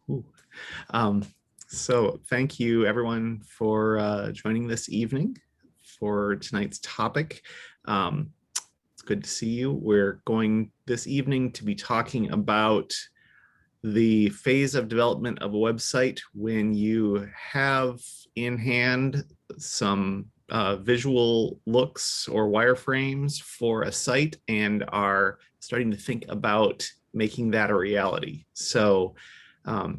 Ooh. Um, so thank you everyone for joining this evening for tonight's topic. It's good to see you. We're going this evening to be talking about the phase of development of a website when you have in hand some visual looks or wireframes for a site and are starting to think about making that a reality. So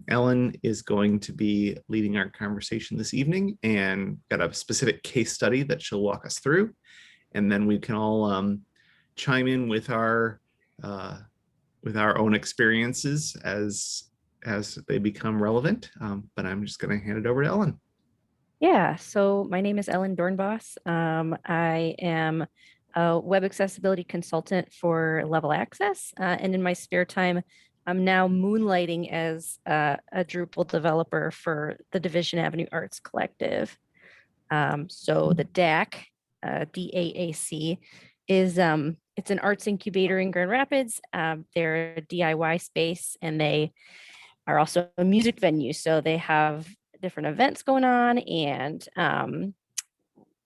Ellen is going to be leading our conversation this evening and got a specific case study that she'll walk us through. And then we can all chime in with our own experiences as they become relevant. But I'm just going to hand it over to Ellen. Yeah, so my name is Ellen Dornbos. I am a web accessibility consultant for Level Access, and in my spare time, I'm now moonlighting as a Drupal developer for the Division Avenue Arts Collective. So the DAC, DAAC, is it's an arts incubator in Grand Rapids. They're a DIY space, and they are also a music venue. So they have different events going on, and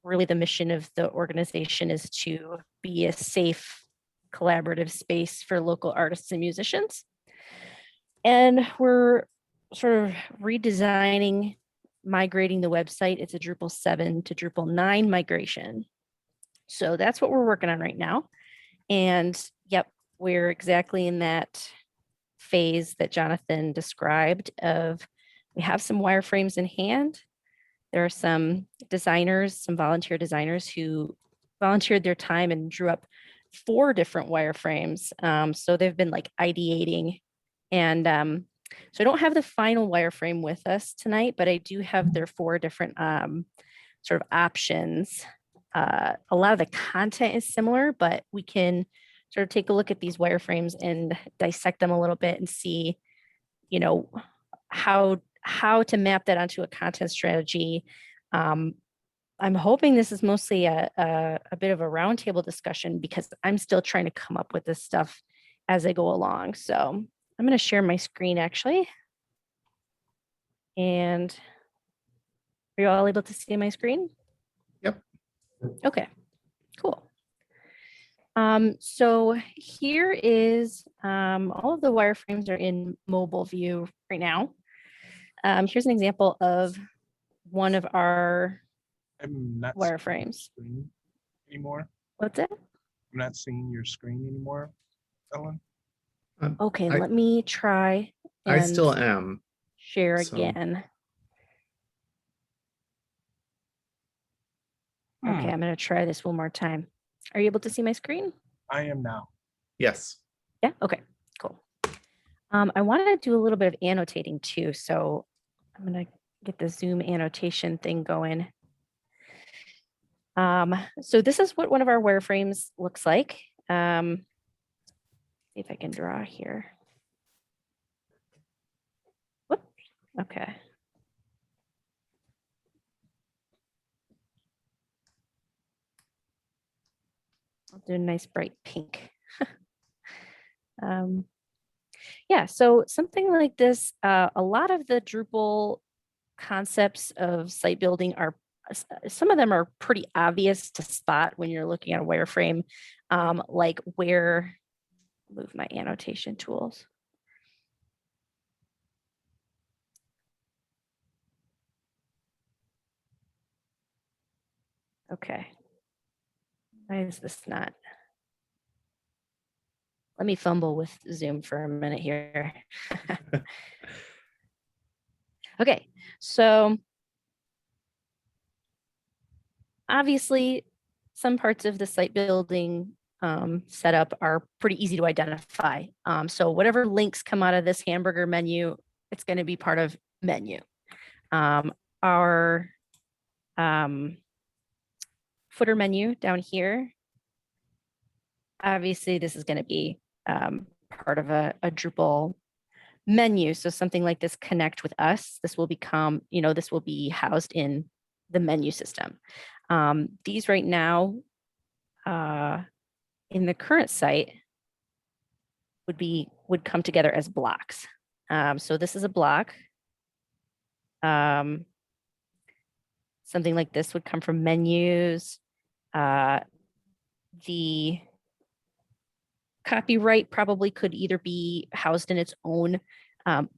really the mission of the organization is to be a safe, collaborative space for local artists and musicians. And we're sort of redesigning, migrating the website. It's a Drupal 7 to Drupal 9 migration. So that's what we're working on right now. And yep, we're exactly in that phase that Jonathan described of we have some wireframes in hand. There are some designers, some volunteer designers who volunteered their time and drew up 4 different wireframes. So they've been like ideating. And so I don't have the final wireframe with us tonight, but I do have their 4 different sort of options. A lot of the content is similar, but we can sort of take a look at these wireframes and dissect them a little bit and see, you know, how to map that onto a content strategy. I'm hoping this is mostly a bit of a roundtable discussion because I'm still trying to come up with this stuff as I go along. So I'm going to share my screen actually. And are you all able to see my screen? Yep. Okay, cool. So here is all of the wireframes are in mobile view right now. Here's an example of one of our wireframes. Anymore. What's it? I'm not seeing your screen anymore, Ellen. Okay, let me try. I still am. Share again. Okay, I'm going to try this one more time. Are you able to see my screen? I am now. Yes. Yeah, okay, cool. I want to do a little bit of annotating too. So I'm going to get the Zoom annotation thing going. So this is what one of our wireframes looks like. See if I can draw here. Whoop. Okay. I'll do a nice bright pink. Yeah, so something like this, a lot of the Drupal concepts of site building are, some of them are pretty obvious to spot when you're looking at a wireframe, like where, move my annotation tools. Okay, why is this not? Let me fumble with Zoom for a minute here. Okay, so obviously some parts of the site building setup are pretty easy to identify. So whatever links come out of this hamburger menu, it's going to be part of menu. Our footer menu down here, obviously this is going to be part of a Drupal menu. So something like this, connect with us, this will become, this will be housed in the menu system. These right now in the current site would come together as blocks. So this is a block. Something like this would come from menus. The copyright probably could either be housed in its own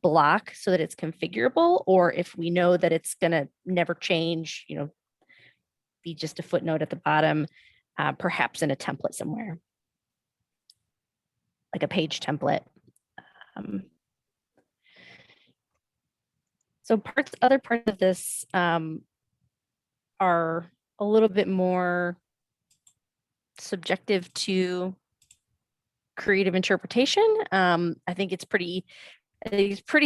block so that it's configurable, or if we know that it's going to never change, be just a footnote at the bottom, perhaps in a template somewhere, like a page template. So other parts of this are a little bit more subjective to creative interpretation. I think it's pretty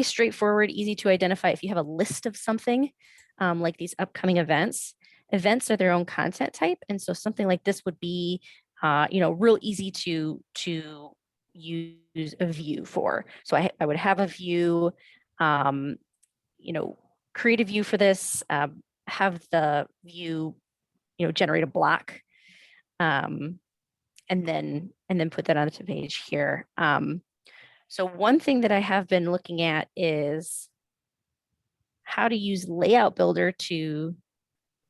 straightforward, easy to identify. If you have a list of something like these upcoming events are their own content type. And so something like this would be, real easy to use a view for. So I would have a view, create a view for this, have the view, generate a block, and then put that on the page here. So one thing that I have been looking at is how to use Layout Builder to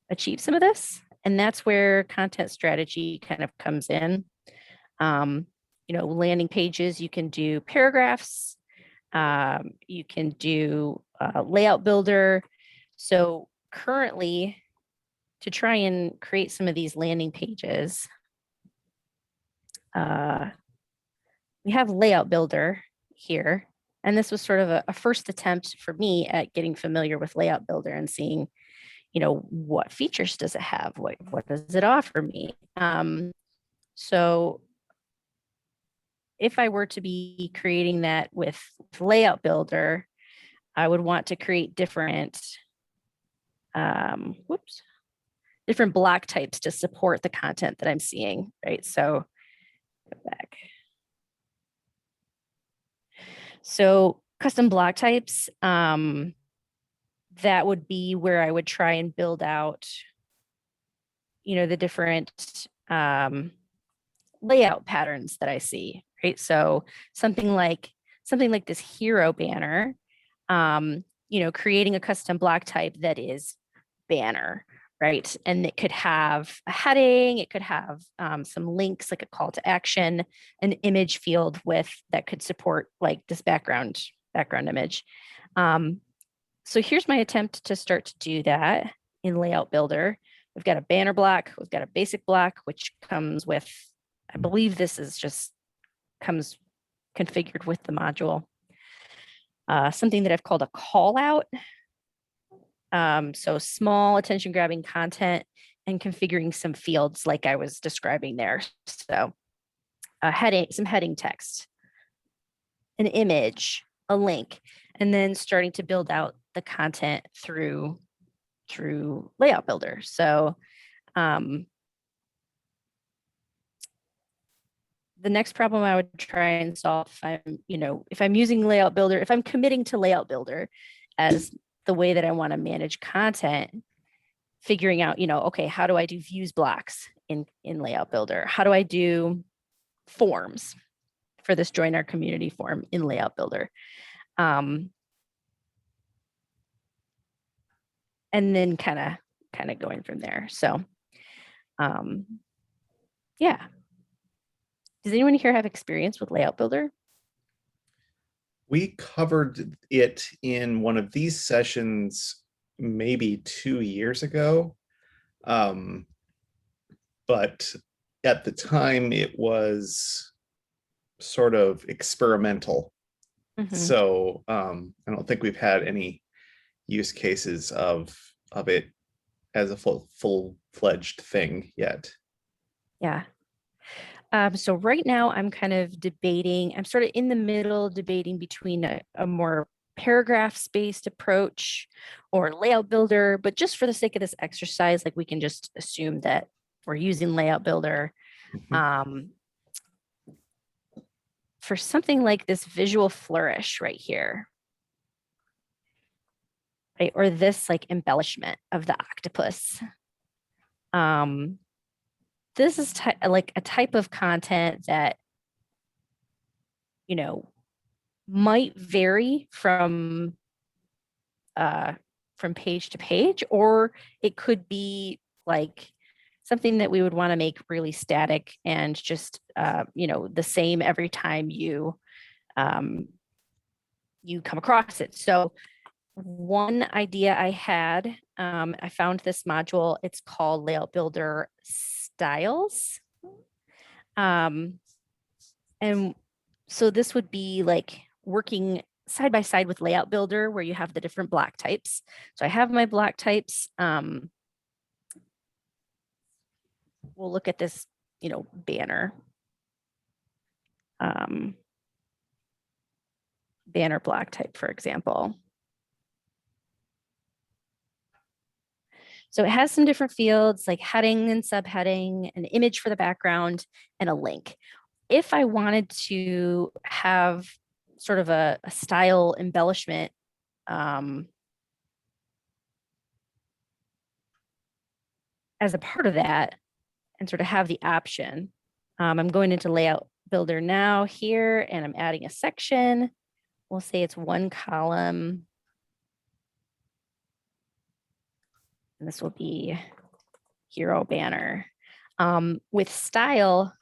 achieve some of this. And that's where content strategy kind of comes in. Landing pages, you can do paragraphs, you can do Layout Builder. So currently, to try and create some of these landing pages, we have Layout Builder here. And this was sort of a first attempt for me at getting familiar with Layout Builder and seeing, what features does it have? What does it offer me? So if I were to be creating that with Layout Builder, I would want to create different, different block types to support the content that I'm seeing, right? So go back. So custom block types, that would be where I would try and build out, the different layout patterns that I see, right? So something like this hero banner, creating a custom block type that is banner, right? And it could have a heading, it could have some links, like a call to action, an image field that could support like this background image. So here's my attempt to start to do that in Layout Builder. We've got a banner block, we've got a basic block, which comes with, I believe this is comes configured with the module. Something that I've called a call out. So small attention grabbing content and configuring some fields like I was describing there. So a heading, some heading text, an image, a link, and then starting to build out the content through Layout Builder. So the next problem I would try and solve, if I'm using Layout Builder, if I'm committing to Layout Builder as the way that I want to manage content, figuring out, okay, how do I do views blocks in Layout Builder? How do I do forms for this join our community form in Layout Builder? And then kind of going from there. So, yeah. Does anyone here have experience with Layout Builder? We covered it in one of these sessions maybe 2 years ago. But at the time it was sort of experimental. Mm-hmm. So I don't think we've had any use cases of it as a full-fledged thing yet. Yeah. So right now I'm kind of debating, I'm sort of in the middle debating between a more paragraphs-based approach or Layout Builder, but just for the sake of this exercise, like we can just assume that we're using Layout Builder. Mm-hmm. For something like this visual flourish right here, right? Or this like embellishment of the octopus. This is like a type of content that, might vary from page to page, or it could be like something that we would want to make really static and just the same every time you come across it. So one idea I had, I found this module. It's called Layout Builder Styles. And so this would be like working side by side with Layout Builder, where you have the different block types. So I have my block types. We'll look at this, banner. Banner block type, for example. So it has some different fields like heading and subheading, an image for the background, and a link. If I wanted to have sort of a style embellishment, as a part of that, and sort of have the option, I'm going into Layout Builder now here, and I'm adding a section. We'll say it's one column. And this will be hero banner. With style,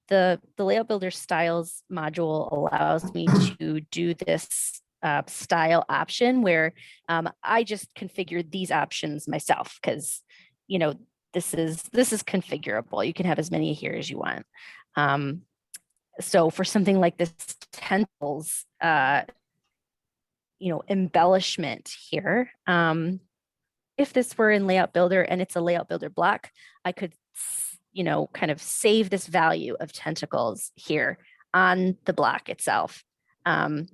the Layout Builder Styles module allows me to do this style option where I just configured these options myself, because this is configurable. You can have as many here as you want. So for something like this tentacles, embellishment here, if this were in Layout Builder and it's a Layout Builder block, I could, kind of save this value of tentacles here on the block itself. And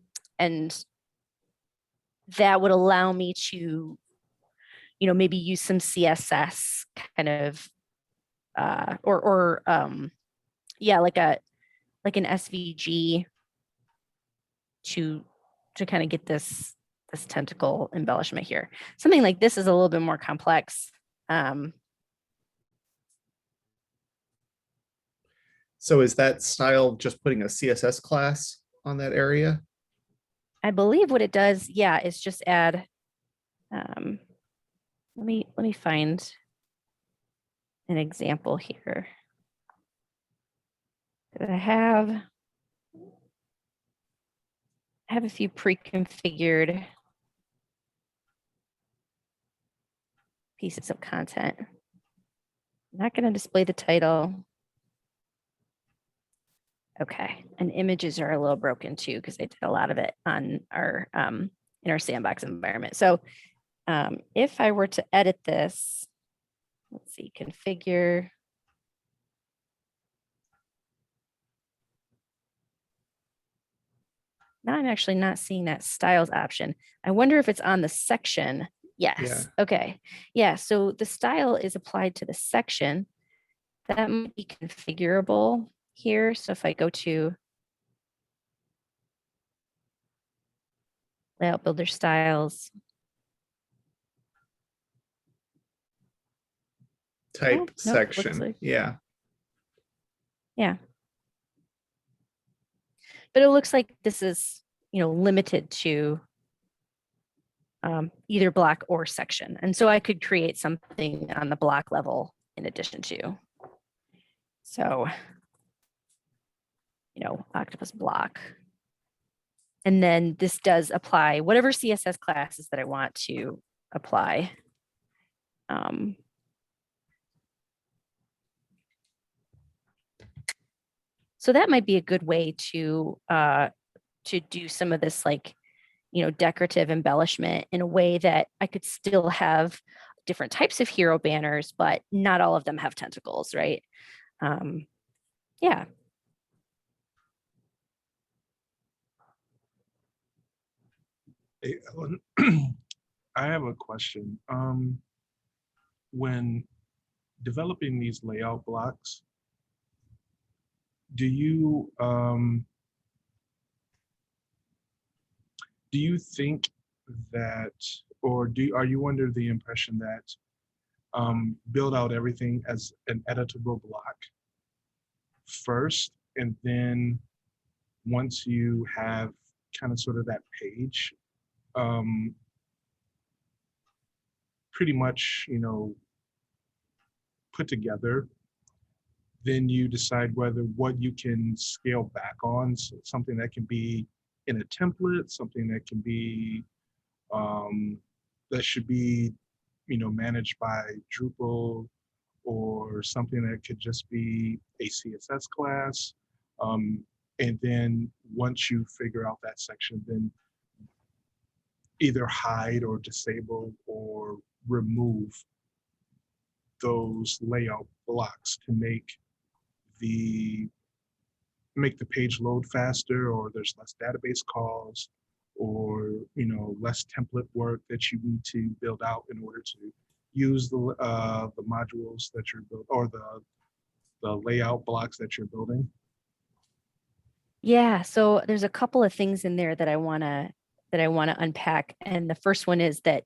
that would allow me to, maybe use some CSS kind of, like an SVG to kind of get this tentacle embellishment here. Something like this is a little bit more complex. So is that style just putting a CSS class on that area? I believe what it does, is just add, let me find an example here. I have a few pre-configured pieces of content. I'm not going to display the title. Okay, and images are a little broken too, because I did a lot of it on our in our sandbox environment. So if I were to edit this, let's see, configure. Now I'm actually not seeing that styles option. I wonder if it's on the section. Yes. Yeah. Okay. Yeah. So the style is applied to the section. That might be configurable here. So if I go to Layout Builder Styles, type section. Like, yeah. But it looks like this is, limited to either block or section. And so I could create something on the block level in addition to. So, octopus block. And then this does apply whatever CSS classes that I want to apply. So that might be a good way to do some of this, like, decorative embellishment in a way that I could still have different types of hero banners, but not all of them have tentacles, right? Yeah. Hey, Ellen, I have a question. When developing these layout blocks, do you think that, or are you under the impression that build out everything as an editable block first, and then once you have kind of sort of that page, um, pretty much, put together, then you decide whether what you can scale back on, so something that can be in a template, something that can be, that should be, managed by Drupal, or something that could just be a CSS class. And then once you figure out that section, then either hide or disable or remove those layout blocks to the make the page load faster, or there's less database calls, or less template work that you need to build out in order to use the modules that you're building, or the layout blocks that you're building. Yeah, so there's a couple of things in there that I want to unpack, and the first one is that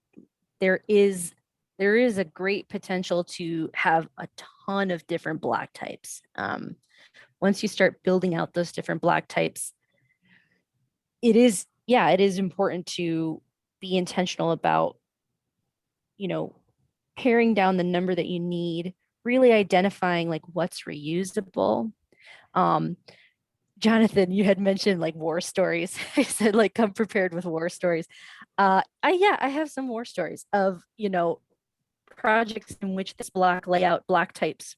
there is a great potential to have a ton of different block types. Once you start building out those different block types, it is important to be intentional about, paring down the number that you need, really identifying like what's reusable. Jonathan, you had mentioned like war stories. I said like come prepared with war stories. I have some war stories of, projects in which this block layout block types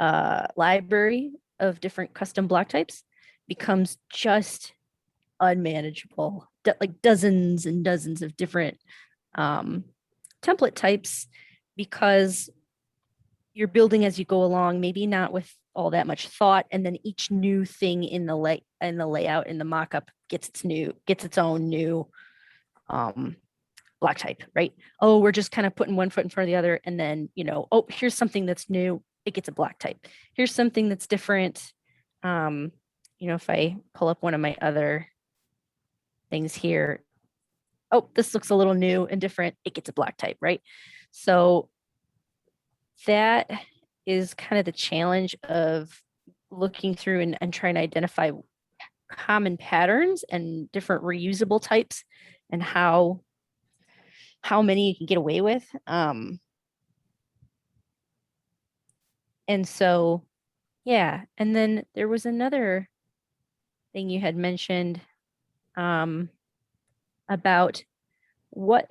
library of different custom block types becomes just unmanageable. Like dozens and dozens of different template types, because you're building as you go along, maybe not with all that much thought, and then each new thing in the layout in the mockup gets its own new block type, right? Oh, we're just kind of putting one foot in front of the other, and then oh, here's something that's new, it gets a block type. Here's something that's different. If I pull up one of my other things here, oh, this looks a little new and different, it gets a block type, right? So that is kind of the challenge of looking through and trying to identify common patterns and different reusable types, and how many you can get away with. And so, yeah. And then there was another thing you had mentioned about what,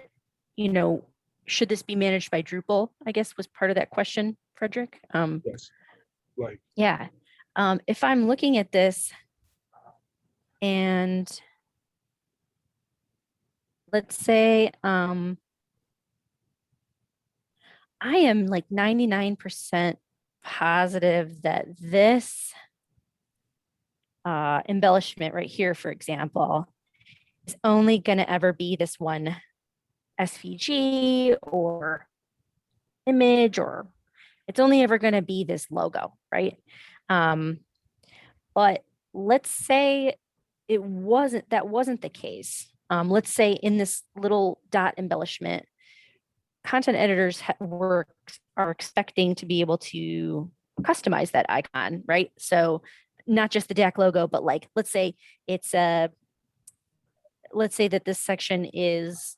should this be managed by Drupal, I guess was part of that question, Frederick. Yes. Like, yeah. If I'm looking at this and let's say I am like 99% positive that this embellishment right here, for example, is only going to ever be this one SVG or image, or it's only ever going to be this logo, right? But let's say that wasn't the case. Let's say in this little dot embellishment, content editors are expecting to be able to customize that icon, right? So not just the DAC logo, but like, let's say that this section is,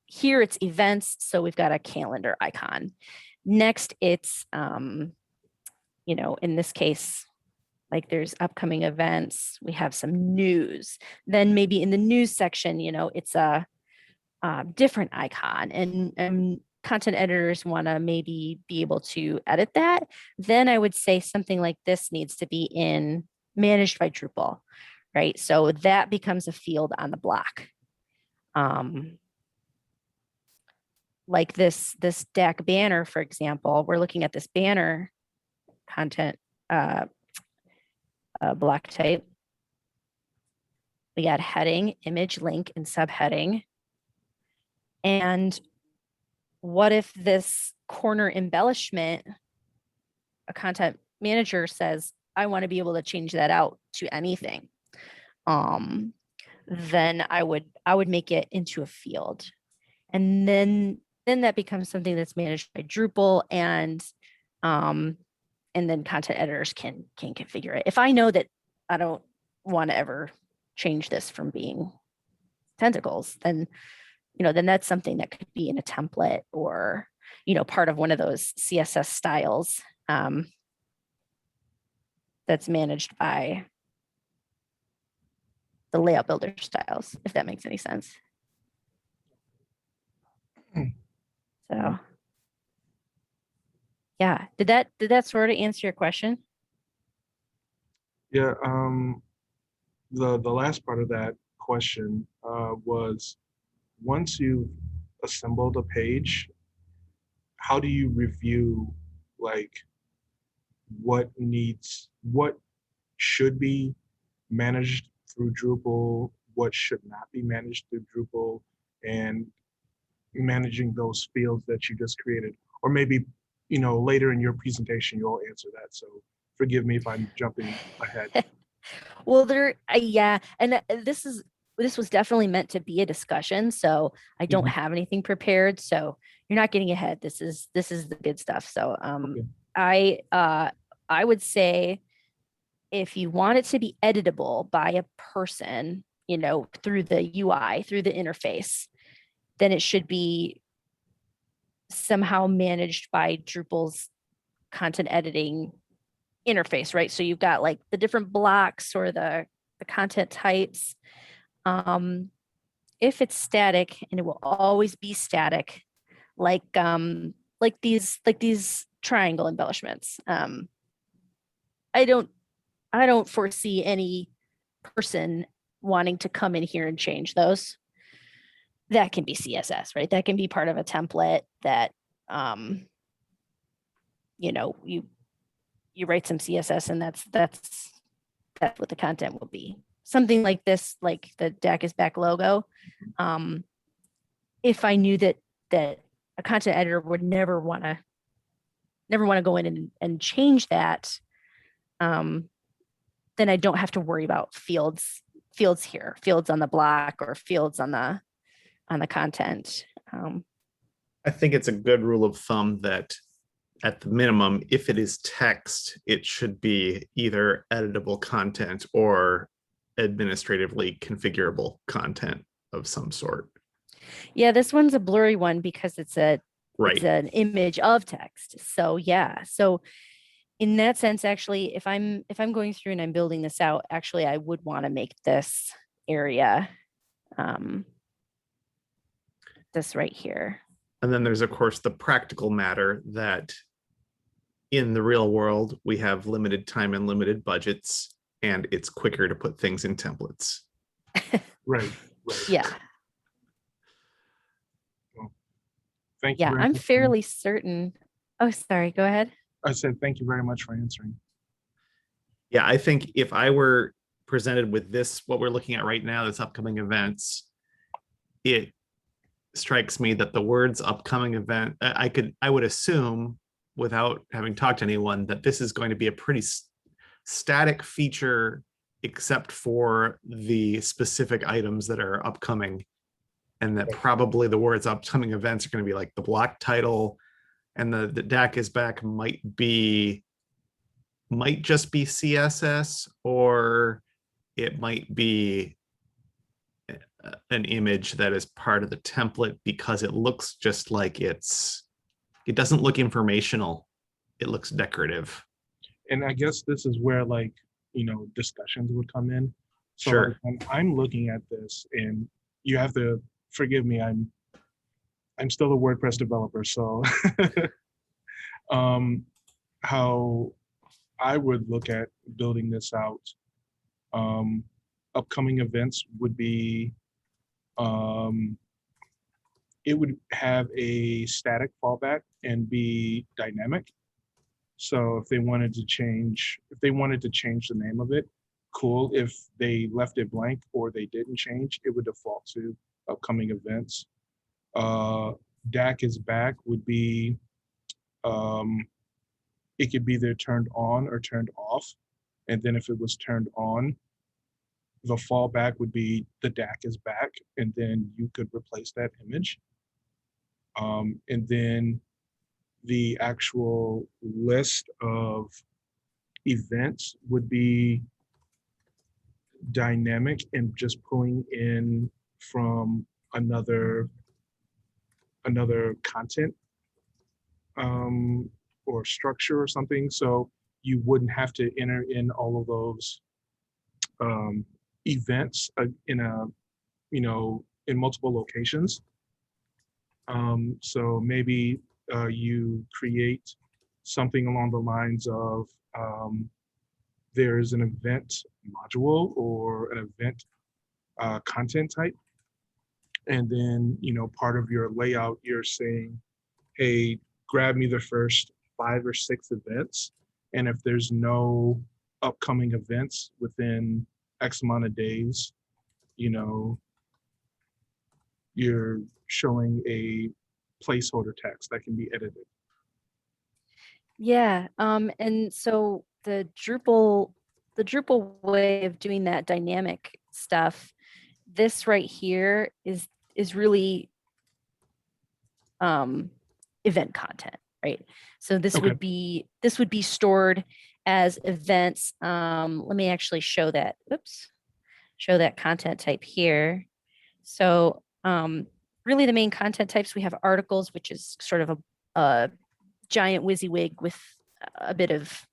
here it's events. So we've got a calendar icon. Next, it's, in this case, like there's upcoming events, we have some news. Then maybe in the news section, it's a different icon, and content editors want to maybe be able to edit that. Then I would say something like this needs to be managed by Drupal, right? So that becomes a field on the block. Like this DAC banner, for example, we're looking at this banner content block type. We got heading, image, link, and subheading. And what if this corner embellishment, a content manager says, I want to be able to change that out to anything? Then I would make it into a field. And then that becomes something that's managed by Drupal, and then content editors can configure it. If I know that want to ever change this from being tentacles, then, then that's something that could be in a template or, part of one of those CSS styles that's managed by the layout builder styles, if that makes any sense. So yeah, did that sort of answer your question? Yeah, the last part of that question was, once you've assembled a page, how do you review like what should be managed through Drupal, what should not be managed through Drupal, and managing those fields that you just created? Or maybe, later in your presentation, you'll answer that. So forgive me if I'm jumping ahead. Well, yeah, and this was definitely meant to be a discussion, so I don't have anything prepared. So you're not getting ahead. This is the good stuff. So Okay. I would say, if you want it to be editable by a person, through the UI, through the interface, then it should be somehow managed by Drupal's content editing interface, right? So you've got like the different blocks or the content types. If it's static, and it will always be static, like these triangle embellishments. I don't foresee any person wanting to come in here and change those. That can be CSS, right? That can be part of a template that you write some CSS, and that's what the content will be. Something like this, like the DAC is back logo. If I knew that a content editor would never want to go in and change that, then I don't have to worry about fields here, fields on the block or fields on the content. I think it's a good rule of thumb that at the minimum, if it is text, it should be either editable content or administratively configurable content of some sort. Yeah, this one's a blurry one because it's an image of text. So yeah, so in that sense, actually, if I'm going through and I'm building this out, actually, I would want to make this area this right here. And then there's, of course, the practical matter that in the real world, we have limited time and limited budgets, and it's quicker to put things in templates. Right. Yeah. Well, thank you. Yeah, I'm fairly certain. Oh, sorry, go ahead. I said thank you very much for answering. Yeah, I think if I were presented with this, what we're looking at right now, this upcoming events, it strikes me that the words upcoming event, I would assume, without having talked to anyone, that this is going to be a pretty static feature, except for the specific items that are upcoming, and that probably the words upcoming events are going to be like the block title, and the DAC is back might just be CSS, or it might be an image that is part of the template, because it looks just like it doesn't look informational, it looks decorative. And I guess this is where discussions would come in. So Sure. when I'm looking at this, and you have to forgive me, I'm still a WordPress developer, so how I would look at building this out, upcoming events would be, it would have a static fallback and be dynamic. So if they wanted to change the name of it, cool. If they left it blank or they didn't change, it would default to upcoming events. DAC is back would be, it could be either turned on or turned off. And then if it was turned on, the fallback would be the DAC is back, and then you could replace that image. And then the actual list of events would be dynamic and just pulling in from another content or structure or something. So you wouldn't have to enter in all of those events in a, in multiple locations. So maybe you create something along the lines of there's an event module or an event content type. And then, part of your layout, you're saying, hey, grab me the first 5 or 6 events. And if there's no upcoming events within X amount of days, you're showing a placeholder text that can be edited. Yeah. And so the Drupal way of doing that dynamic stuff, this right here is really event content, right? So this Okay. would be stored as events. Let me actually show that. Oops. Show that content type here. So really the main content types, we have articles, which is sort of a giant WYSIWYG with a bit of,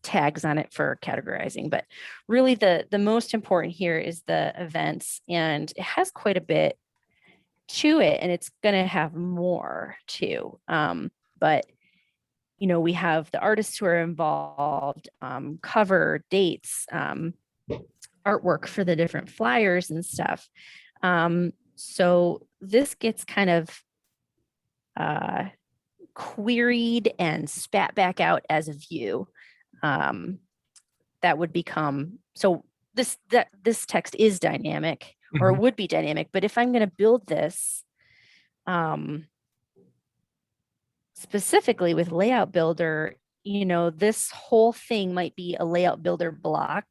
tags on it for categorizing. But really the most important here is the events, and it has quite a bit to it, and it's going to have more too. But we have the artists who are involved, cover dates, artwork for the different flyers and stuff. So this gets kind of queried and spat back out as a view. That would become, so this text is dynamic, or it would be dynamic. But if I'm going to build this specifically with Layout Builder, this whole thing might be a Layout Builder block.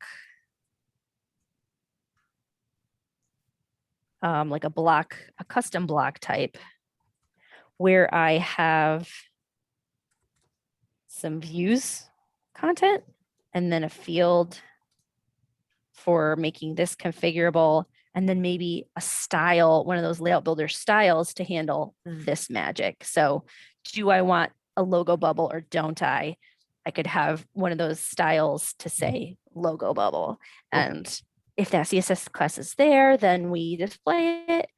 Like a custom block type, where I have some views content and then a field for making this configurable, and then maybe a style, one of those Layout Builder styles to handle this magic. So do I want a logo bubble or don't I? I could have one of those styles to say logo bubble. And if that CSS class is there, then we display it.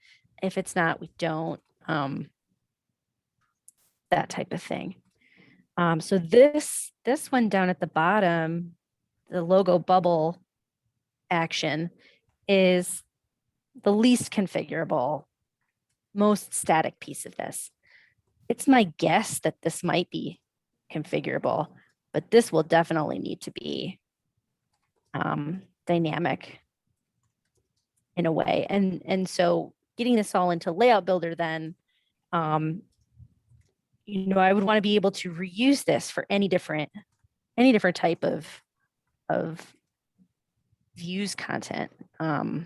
If it's not, we don't. That type of thing. So this one down at the bottom, the logo bubble action, is the least configurable, most static piece of this. It's my guess that this might be configurable, but this will definitely need to be dynamic in a way. And so getting this all into Layout Builder then, I would want to be able to reuse this for any different type of views content. I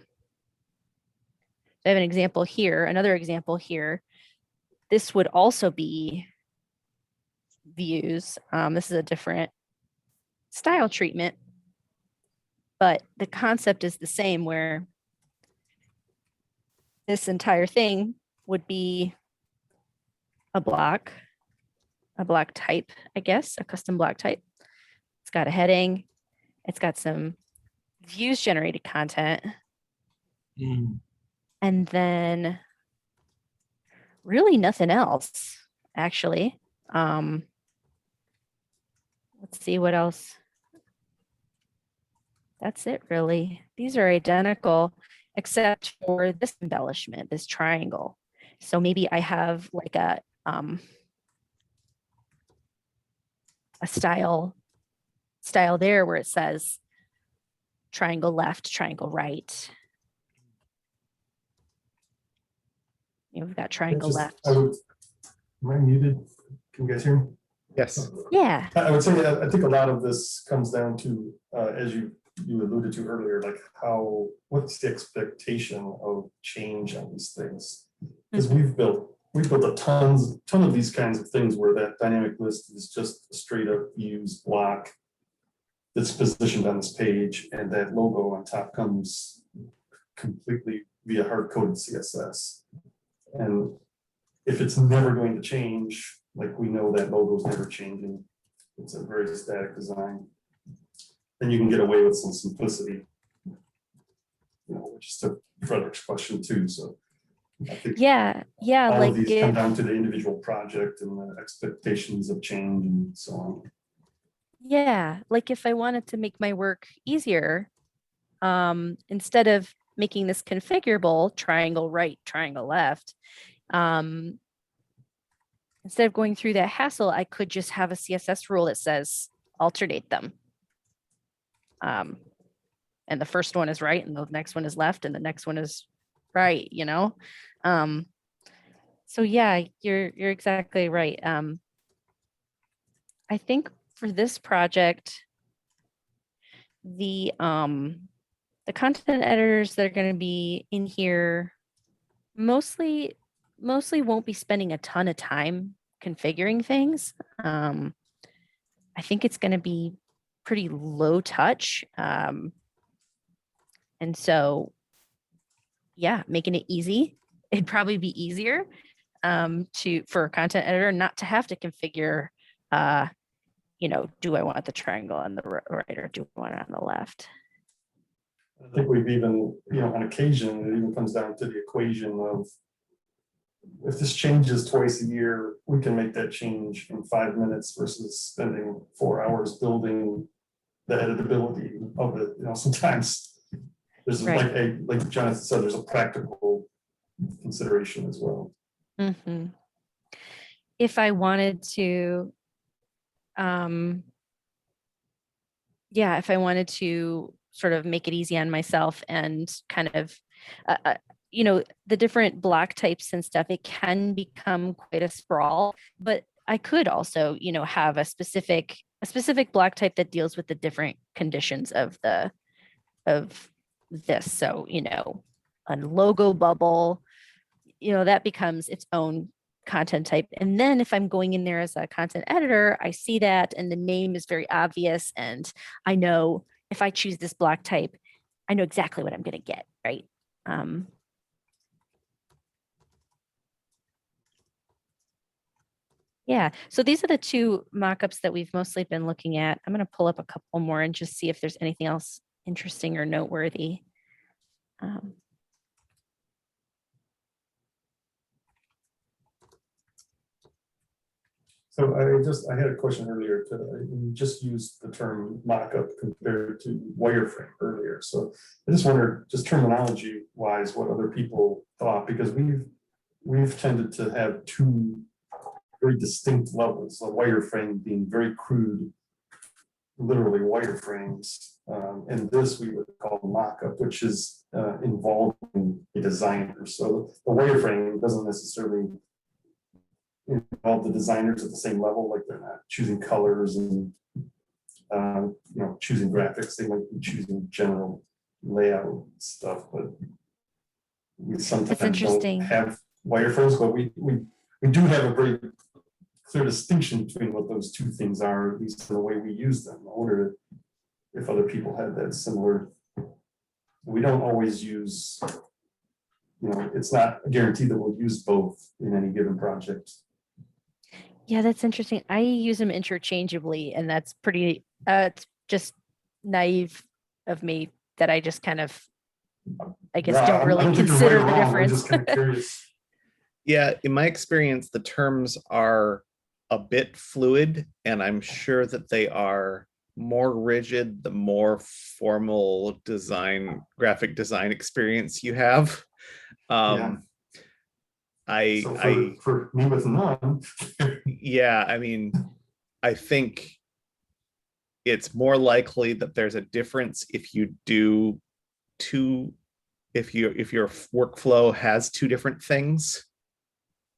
have an example here, another example here. This would also be views. This is a different style treatment, but the concept is the same, where this entire thing would be a block type, I guess, a custom block type. It's got a heading. It's got some views generated content. And then really nothing else, actually. Let's see what else. That's it, really. These are identical, except for this embellishment, this triangle. So maybe I have like a style there where it says triangle left, triangle right. We've got triangle left. Am I muted? Can you guys hear me? Yes. Yeah. I would say that I think a lot of this comes down to, as you alluded to earlier, like what's the expectation of change on these things? Because we've built a ton of these kinds of things where that dynamic list is just a straight up views block, that's positioned on this page, and that logo on top comes completely via hard-coded CSS. And if it's never going to change, like we know that logo is never changing, it's a very static design, then you can get away with some simplicity. Which is to Frederick's question too. So I think Yeah, all like of these come if, down to the individual project and the expectations of change and so on. yeah, like if I wanted to make my work easier, instead of making this configurable triangle right, triangle left, instead of going through that hassle, I could just have a CSS rule that says alternate them. And the first one is right, and the next one is left, and the next one is right, you know? So yeah, you're exactly right. I think for this project, the content editors that are going to be in here mostly won't be spending a ton of time configuring things. I think it's going to be pretty low touch. And so, yeah, making it easy. It'd probably be easier for a content editor not to have to configure, do I want the triangle on the right or do I want it on the left? I think we've even, on occasion, it even comes down to the equation of if this changes twice a year, we can make that change in 5 minutes versus spending 4 hours building the editability of it. Sometimes there's Right. like Jonathan said, there's a practical consideration as well. Mm-hmm. If I wanted to, if I wanted to sort of make it easy on myself and kind of, the different block types and stuff, it can become quite a sprawl, but I could also, have a specific block type that deals with the different conditions of this. So, a logo bubble, that becomes its own content type. And then if I'm going in there as a content editor, I see that and the name is very obvious. And I know if I choose this block type, I know exactly what I'm going to get, right? Yeah, so these are the two mockups that we've mostly been looking at. I'm going to pull up a couple more and just see if there's anything else interesting or noteworthy. So I had a question earlier. You just used the term mockup compared to wireframe earlier. So I just wondered, just terminology wise, what other people thought, because we've tended to have two very distinct levels. A wireframe being very crude, literally wireframes, and this we would call mockup, which is involving a designer. So the wireframe doesn't necessarily involve the designers at the same level, like they're not choosing colors and choosing graphics. They might be choosing general layout stuff, but we sometimes don't have wireframes, but we do have a very clear distinction between what those two things are, at least in the way we use them. I wonder if other people had that similar. We don't always use, it's not a guarantee that we'll use both in any given project. Yeah, that's interesting. I use them interchangeably, and that's pretty, it's just naive of me that I just kind of, I guess, don't really consider the difference. Just kind of curious. Yeah, in my experience, the terms are a bit fluid, and I'm sure that they are more rigid the more formal graphic design experience you have. Yeah. For me with none. Yeah, I mean, I think it's more likely that there's a difference if you do if your workflow has two different things,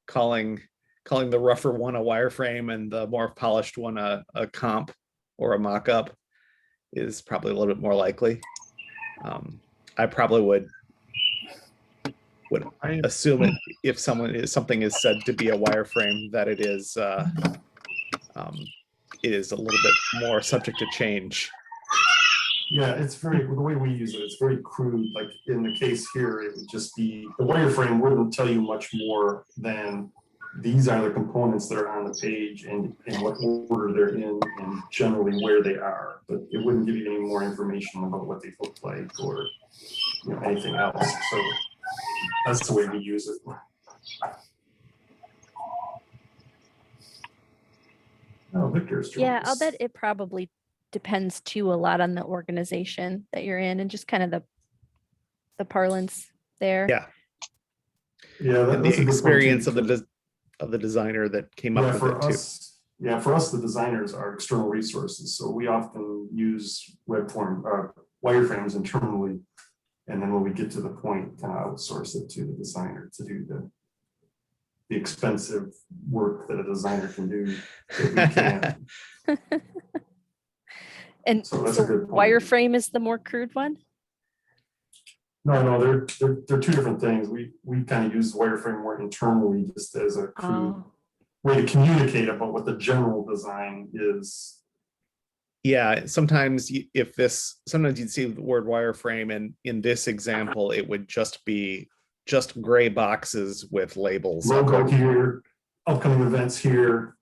calling the rougher one a wireframe and the more polished one a comp or a mock-up is probably a little bit more likely. I probably would assume it if something is said to be a wireframe, that it is a little bit more subject to change. Yeah, it's very, the way we use it, it's very crude. Like in the case here, it would just be, the wireframe wouldn't tell you much more than these are the components that are on the page and in what order they're in and generally where they are. But it wouldn't give you any more information about what they look like or anything else. So that's the way we use it. Oh, Victor's joined Yeah, I'll us. bet it probably depends too a lot on the organization that you're in and just kind of the parlance there. Yeah. Yeah, And that's the a good point too, experience of because- the designer that came up Yeah, with for it too. us, yeah, for us, the designers are external resources. So we often use wireframes internally. And then when we get to the point, kind of outsource it to the designer to do the expensive work that a designer can do that we can't. And So that's so a good point. wireframe is the more crude one? No, they're two different things. We kind of use wireframe more internally just as a crude Oh, way to communicate about what the general design is. Yeah, sometimes sometimes you'd see the word wireframe, and in this example, it would just be gray boxes with labels. Logo here, upcoming events here,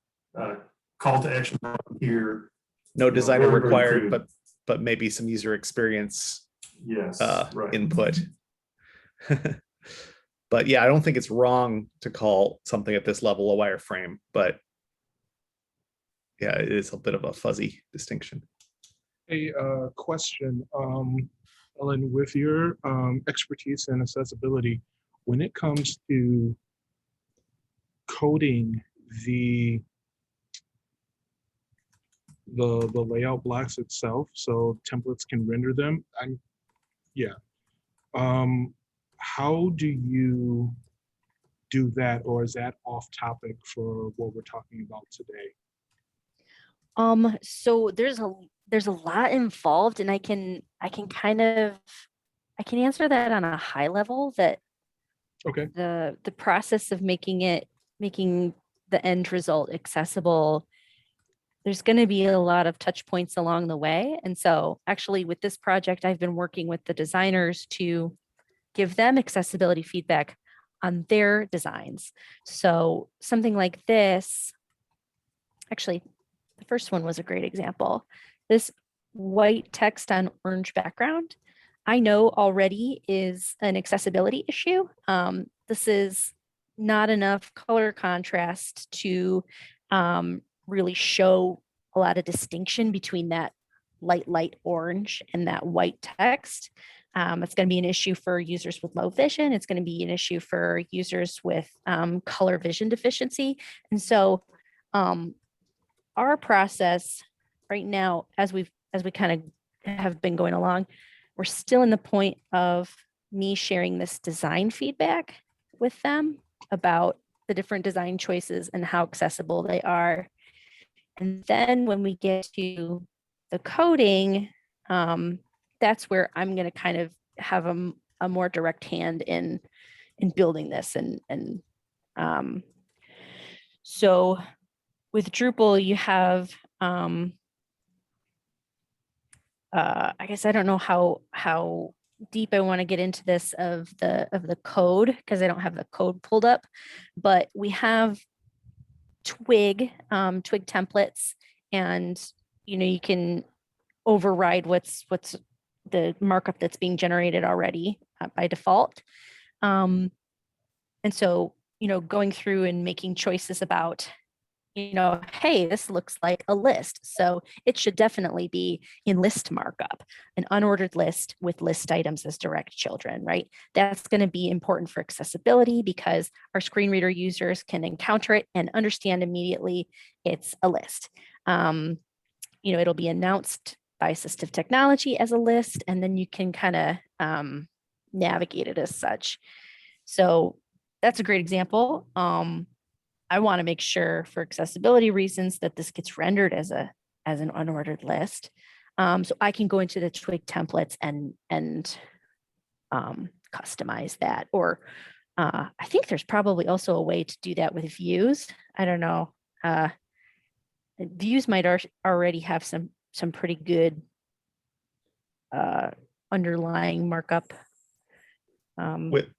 call to action here. No designer very, very required, crude. but maybe some user experience Yes, right. input. But yeah, I don't think it's wrong to call something at this level a wireframe, but yeah, it is a bit of a fuzzy distinction. A question, Ellen, with your expertise in accessibility, when it comes to coding the layout blocks itself, so templates can render them, how do you do that, or is that off topic for what we're talking about today? so there's a lot involved, and I can answer that on a high level, that Okay. the process of making the end result accessible, there's going to be a lot of touch points along the way. And so actually with this project, I've been working with the designers to give them accessibility feedback on their designs. So something like this, actually, the first one was a great example. This white text on orange background, I know already is an accessibility issue. This is not enough color contrast to really show a lot of distinction between that light orange and that white text. It's going to be an issue for users with low vision. It's going to be an issue for users with color vision deficiency. And so our process right now, as we kind of have been going along, we're still in the point of me sharing this design feedback with them about the different design choices and how accessible they are. And then when we get to the coding, that's where I'm going to kind of have a more direct hand in building this. And so with Drupal, you have, I guess I don't know how deep I want to get into this of the code, because I don't have the code pulled up, but we have Twig templates, and you can override what's the markup that's being generated already by default. And so going through and making choices about, hey, this looks like a list, so it should definitely be in list markup, an unordered list with list items as direct children, right? That's going to be important for accessibility because our screen reader users can encounter it and understand immediately it's a list. It'll be announced by assistive technology as a list, and then you can kind of navigate it as such. So that's a great example. I want to make sure for accessibility reasons that this gets rendered as an unordered list. So I can go into the Twig templates and customize that. Or I think there's probably also a way to do that with views. I don't know. Views might already have some pretty good underlying markup.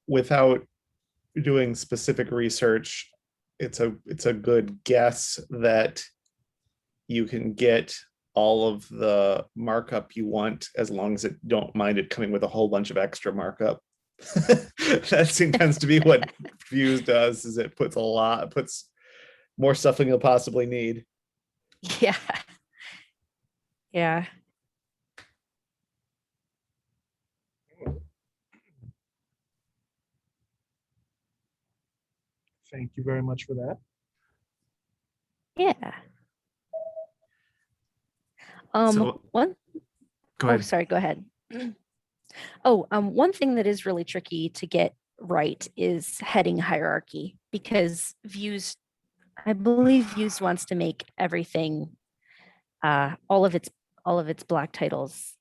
Without doing specific research, it's a good guess that you can get all of the markup you want as long as it don't mind it coming with a whole bunch of extra markup. That tends to be what Views does, is it puts more stuff than you'll possibly need. Yeah. Yeah. Thank you very much for that. Yeah. So- One. Go Oh, ahead. sorry. Go ahead. Oh, one thing that is really tricky to get right is heading hierarchy, because Views, I believe Views wants to make everything, all of its block titles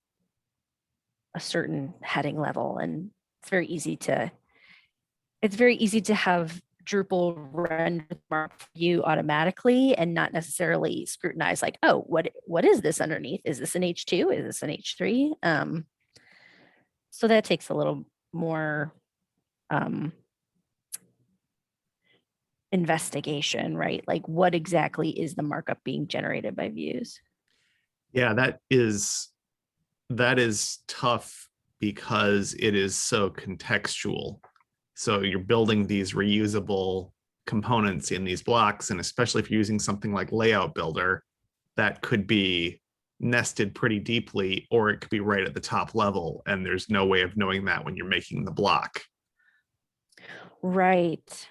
a certain heading level, and it's very easy to have Drupal render the mark for you automatically and not necessarily scrutinize like, oh, what is this underneath? Is this an H2? Is this an H3? So that takes a little more investigation, right? Like, what exactly is the markup being generated by Views? Yeah, that is tough because it is so contextual. So you're building these reusable components in these blocks, and especially if you're using something like Layout Builder, that could be nested pretty deeply, or it could be right at the top level, and there's no way of knowing that when you're making the block. Right.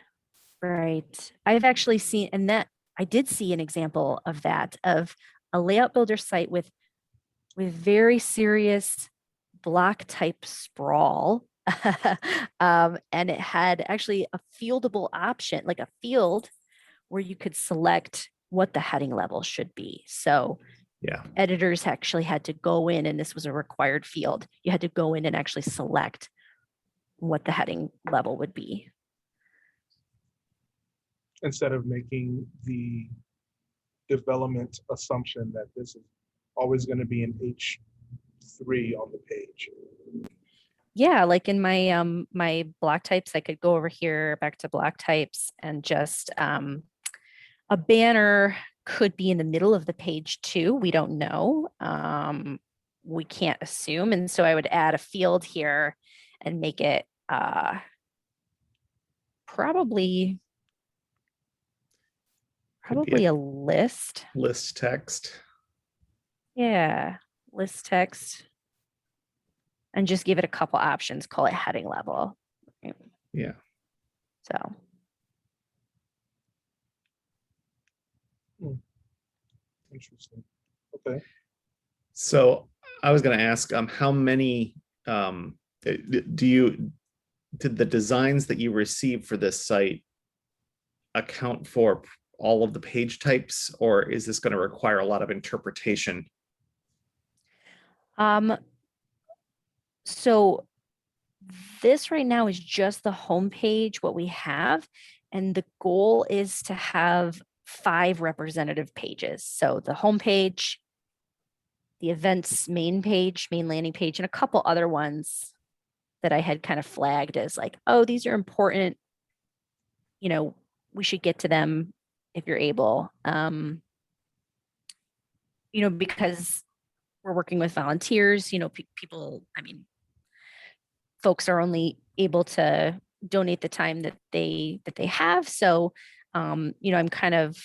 I've actually seen, and that I did see an example of that, of a Layout Builder site with very serious block type sprawl. And it had actually a fieldable option, like a field where you could select what the heading level should be. So Yeah, editors actually had to go in, and this was a required field. You had to go in and actually select what the heading level would be. Instead of making the development assumption that this is always going to be an H3 on the page. Yeah, like in my my block types, I could go over here back to block types and just a banner could be in the middle of the page too. We don't know. We can't assume. And so I would add a field here and make it probably could be a list. list text. Yeah, list text. And just give it a couple options, call it heading level. Right? Yeah. So. Interesting. Okay. So I was going to ask, how many did the designs that you received for this site account for all of the page types, or is this going to require a lot of interpretation? So this right now is just the home page, what we have, and the goal is to have 5 representative pages. So the home page, the events main page, main landing page, and a couple other ones that I had kind of flagged as like, oh, these are important. You know, we should get to them if you're able. You know, because we're working with volunteers, you know, people, I mean, folks are only able to donate the time that they have. So, you know, I'm kind of,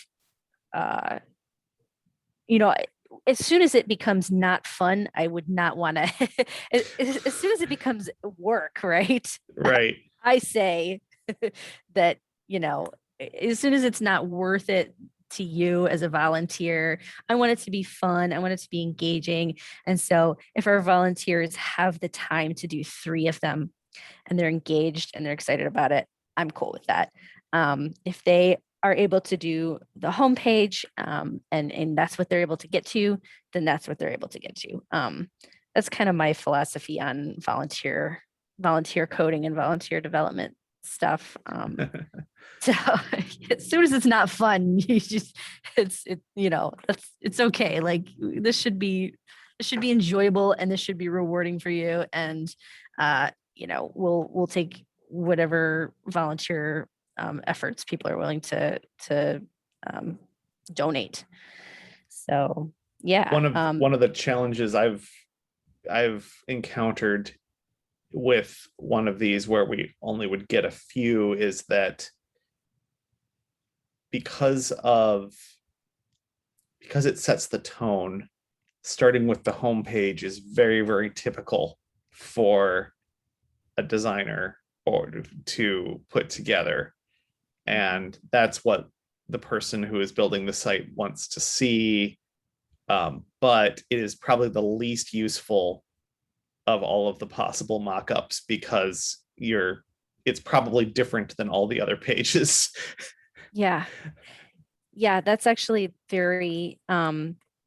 you know, as soon as it becomes not fun, I would not want to, as soon as it becomes work, right? Right. I say that, you know, as soon as it's not worth it to you as a volunteer, I want it to be fun. I want it to be engaging. And so if our volunteers have the time to do 3 of them and they're engaged and they're excited about it, I'm cool with that. If they are able to do the homepage and that's what they're able to get to, then that's what they're able to get to. That's kind of my philosophy on volunteer coding and volunteer development stuff. So as soon as it's not fun, you just it's okay. Like this should be should be enjoyable and this should be rewarding for you. And, you know, we'll take whatever volunteer efforts people are willing to donate. So yeah. One of the challenges I've encountered with one of these where we only would get a few is that because it sets the tone, starting with the homepage is very, very typical for a designer or to put together. And that's what the person who is building the site wants to see. But it is probably the least useful of all of the possible mock-ups because it's probably different than all the other pages. Yeah. Yeah, that's actually very insightful,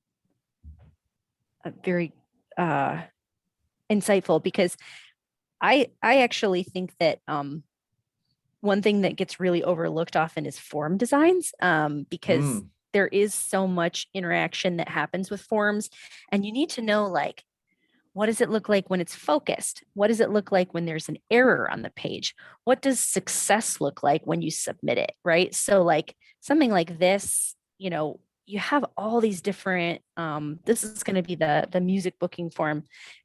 because I actually think that one thing that gets really overlooked often is form designs, because there is so much interaction that happens with forms, and you need to know, like, what does it look like when it's focused? What does it look like when there's an error on the page? What does success look like when you submit it, right? So like something like this, you know, you have all these different, this is going to be the music booking form.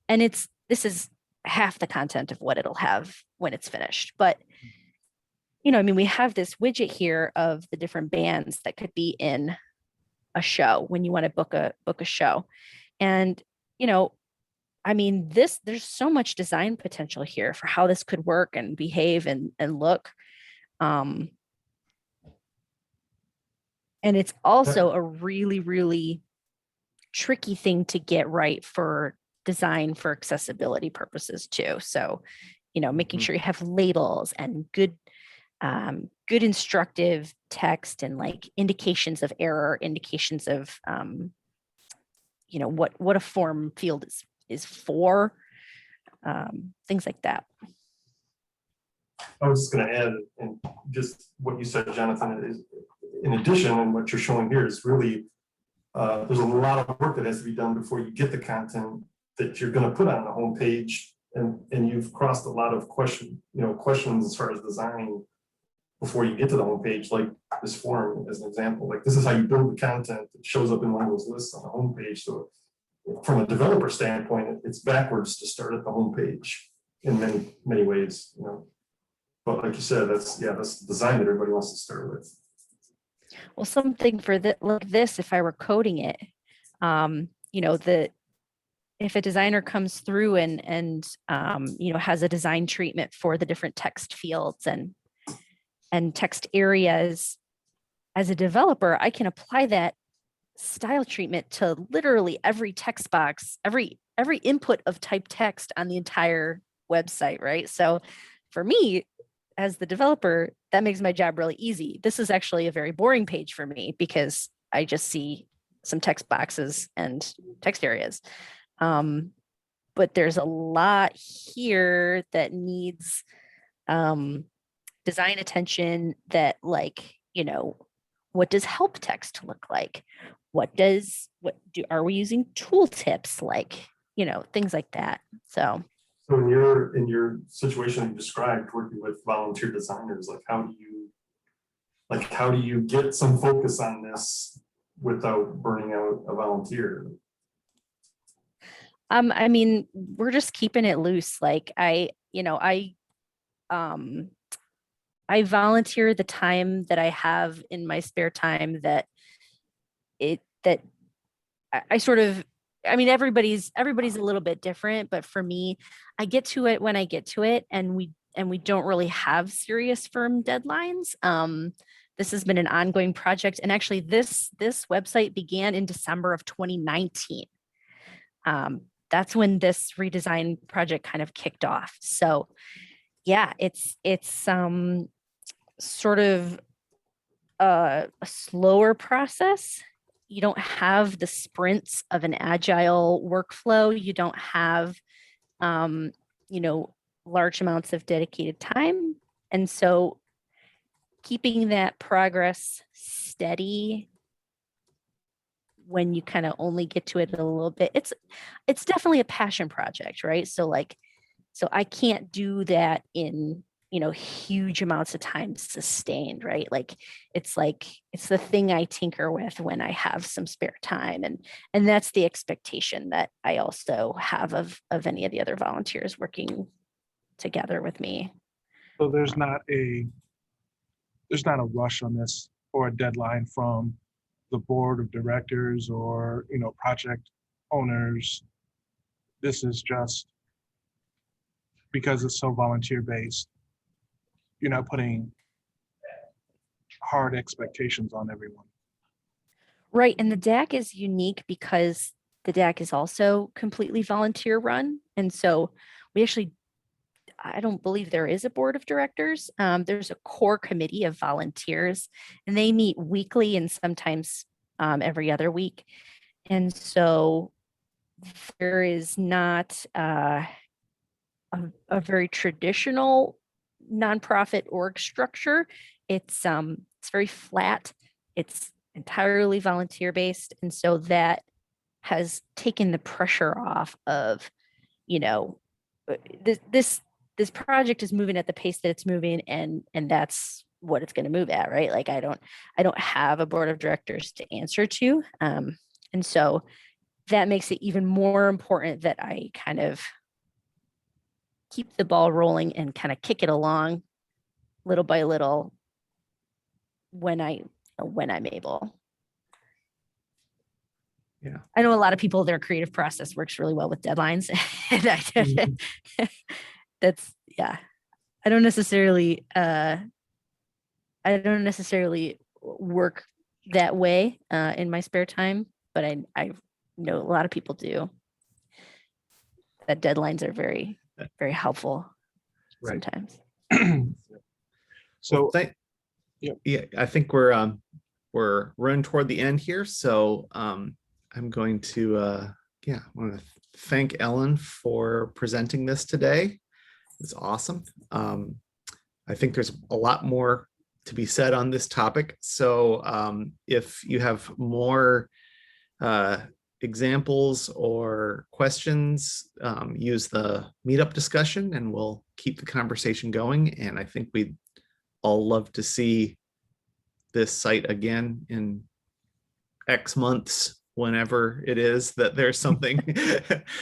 And this is half the content of what it'll have when it's finished. But, you know, I mean, we have this widget here of the different bands that could be in a show when you want to book a show. And, you know, I mean, there's so much design potential here for how this could work and behave and look. And it's also a really, really tricky thing to get right for design for accessibility purposes too. So, you know, making sure you have labels and good instructive text and like indications of error, indications of, you know, what a form field is for, things like that. I was just going to add, and just what you said, Jonathan, is in addition, and what you're showing here is really, there's a lot of work that has to be done before you get the content that you're going to put on the homepage, and you've crossed a lot of questions as far as design before you get to the homepage, like this form as an example. Like, this is how you build the content that shows up in one of those lists on the homepage. So from a developer standpoint, it's backwards to start at the homepage in many, many ways, you know. But like you said, that's the design that everybody wants to start with. Well, something for like this, if I were coding it, you know, if a designer comes through and you know, has a design treatment for the different text fields and text areas, as a developer, I can apply that style treatment to literally every text box, every input of typed text on the entire website, right? So for me, as the developer, that makes my job really easy. This is actually a very boring page for me because I just see some text boxes and text areas. But there's a lot here that needs design attention, that, like, you know, what does help text look like? Are we using tooltips, like, you know, things like that. So in your situation you described, working with volunteer designers, like how do you get some focus on this without burning out a volunteer? I mean, we're just keeping it loose. Like I volunteer the time that I have in my spare time I mean, everybody's a little bit different, but for me, I get to it when I get to it, and we don't really have serious firm deadlines. This has been an ongoing project, and actually this website began in December of 2019. That's when this redesign project kind of kicked off. So yeah, it's sort of a slower process. You don't have the sprints of an agile workflow. You don't have, you know, large amounts of dedicated time. And so keeping that progress steady when you kind of only get to it a little bit. It's definitely a passion project, right? So I can't do that in, huge amounts of time sustained, right? It's the thing I tinker with when I have some spare time. And that's the expectation that I also have of any of the other volunteers working together with me. So there's not a rush on this or a deadline from the board of directors or, project owners. This is just because it's so volunteer based. You're not putting hard expectations on everyone. Right. And the DAC is unique because the DAC is also completely volunteer run. And so I don't believe there is a board of directors. There's a core committee of volunteers, and they meet weekly and sometimes every other week. And so there is not a very traditional nonprofit org structure. It's very flat. It's entirely volunteer based, and so that has taken the pressure off of, this project is moving at the pace that it's moving, and that's what it's going to move at, right? Like I don't have a board of directors to answer to, and so that makes it even more important that I kind of keep the ball rolling and kind of kick it along little by little when I'm able. Yeah. I know a lot of people, their creative process works really well with deadlines. And that's, yeah. I don't necessarily work that way in my spare time, but I know a lot of people do. That deadlines are very, very helpful Right. sometimes. So yeah, I think we're running toward the end here. So I'm going to I want to thank Ellen for presenting this today. It's awesome. I think there's a lot more to be said on this topic. So if you have more examples or questions, use the Meetup discussion and we'll keep the conversation going. And I think we'd all love to see this site again in X months, whenever it is that there's something,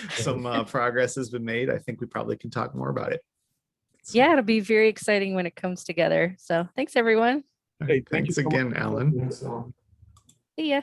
some progress has been made. I think we probably can talk more about it. So, Yeah, it'll be very exciting when it comes together. So thanks, everyone. Hey, thank you thanks so much. again, Alan. So. See ya.